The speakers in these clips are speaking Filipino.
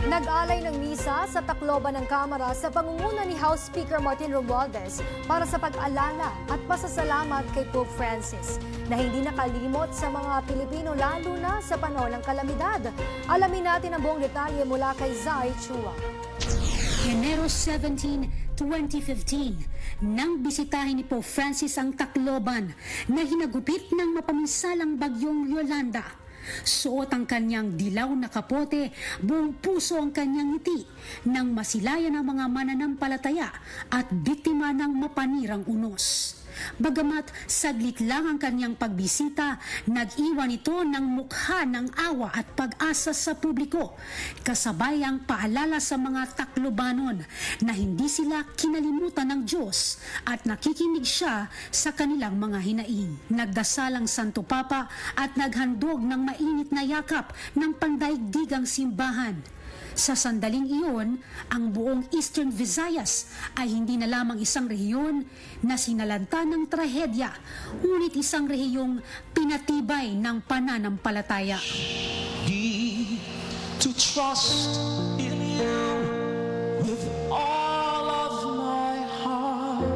Nag-alay ng misa sa Tacloban ng Kamara sa pangunguna ni House Speaker Martin Romualdez para sa pag-alala at pasasalamat kay Pope Francis na hindi nakalimot sa mga Pilipino lalo na sa panahon ng kalamidad. Alamin natin ang buong detalye mula kay Zai Chua. Enero 17, 2015, nang bisitahin ni Pope Francis ang Tacloban na hinagupit ng mapaminsalang bagyong Yolanda. Suot ang kanyang dilaw na kapote, buong puso ang kanyang ngiti nang masilayan ang mga mananampalataya at biktima ng mapanirang unos. Bagamat saglit lang ang kanyang pagbisita, nag-iwan ito ng mukha ng awa at pag-asa sa publiko, kasabay ang paalala sa mga Taclobanon na hindi sila kinalimutan ng Diyos at nakikinig siya sa kanilang mga hinaing. Nagdasal ang Santo Papa at naghandog ng mainit na yakap ng pandaigdigang simbahan. Sa sandaling iyon, ang buong Eastern Visayas ay hindi na lamang isang rehiyon na sinalanta ng trahedya, ngunit isang rehiyong pinatibay ng pananampalataya. Need to trust in you with all of my heart.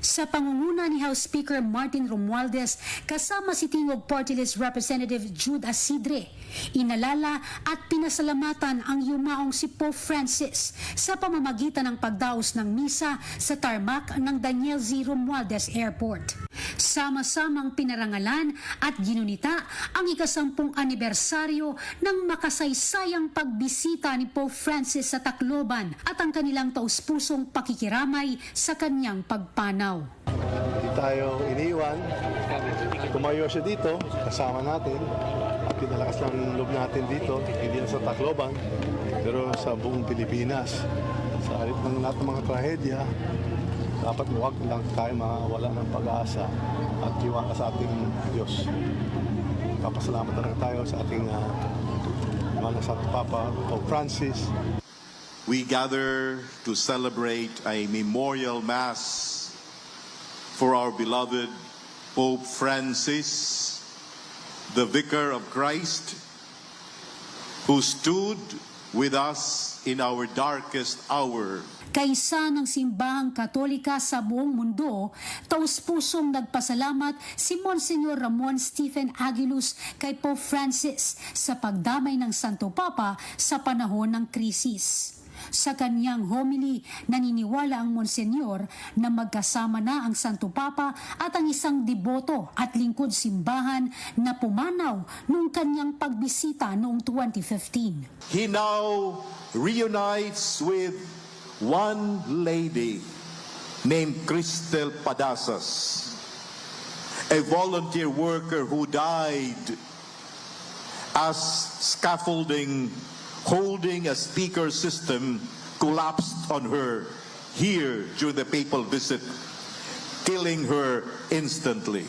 Sa pangunguna ni House Speaker Martin Romualdez kasama si Tingog Party List Representative Jude Asidre, inalala at pinasalamatan ang yumaong si Pope Francis sa pamamagitan ng pagdaos ng misa sa tarmac ng Daniel Z. Romualdez Airport. Sama-samang pinarangalan at ginunita ang ika-10 anibersaryo ng makasaysayang pagbisita ni Pope Francis sa Tacloban at ang kanilang taus-pusong pakikiramay sa kanyang pagpanaw. Hindi tayo iniwan. Tumayo siya dito, kasama natin. At pinalakas ng loob natin dito, hindi na sa Tacloban, pero sa buong Pilipinas. Sa halit ng lahat ng mga trahedya, dapat huwag lang tayo mawala ng pag-asa at tiwala sa ating Diyos. Papasalamat na lang tayo sa ating mahal na Santo Papa, Pope Francis. We gather to celebrate a memorial mass for our beloved Pope Francis, the Vicar of Christ, who stood with us in our darkest hour. Kaisa ng simbahang Katolika sa buong mundo, taus-pusong nagpasalamat si Monsignor Ramon Stephen Aguiluz kay Pope Francis sa pagdamay ng Santo Papa sa panahon ng krisis. Sa kanyang homily, naniniwala ang Monsignor na magkasama na ang Santo Papa at ang isang deboto at lingkod simbahan na pumanaw noong kanyang pagbisita noong 2015. He now reunites with one lady named Cristel Padasas, a volunteer worker who died as scaffolding holding a speaker system collapsed on her here during the papal visit, killing her instantly.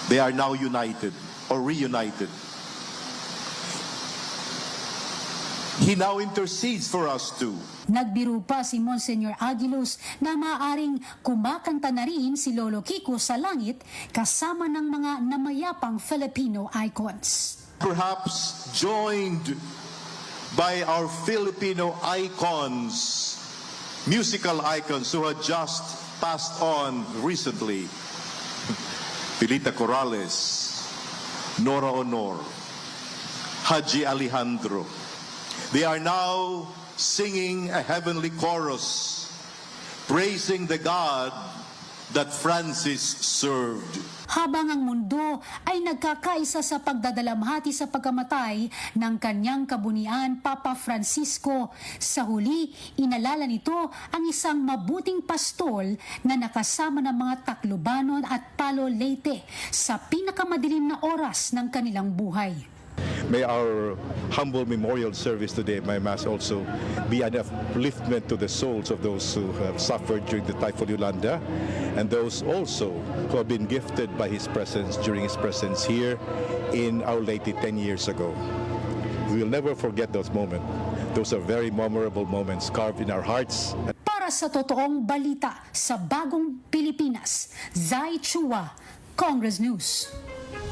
They are now united or reunited. He now intercedes for us too. Nagbiro pa si Monsignor Aguiluz na maaaring kumakanta na rin si Lolo Kiko sa langit kasama ng mga namayapang Filipino icons. Perhaps joined by our Filipino icons, musical icons who had just passed on recently. Pilita Corrales, Nora Honor, Haji Alejandro. They are now singing a heavenly chorus, praising the God that Francis served. Habang ang mundo ay nagkakaisa sa pagdadalamhati sa pagkamatay ng kanyang kabunian, Papa Francisco, sa huli, inalala nito ang isang mabuting pastol na nakasama ng mga Taclobanon at Palo Leyte sa pinakamadilim na oras ng kanilang buhay. May our humble memorial service today, my Mass, also be an upliftment to the souls of those who have suffered during the Typhoon Yolanda and those also who have been gifted by His presence during His presence here in Our Lady 10 years ago. We will never forget those moments. Those are very memorable moments carved in our hearts. Para sa totoong balita sa bagong Pilipinas, Zai Chua, Congress News.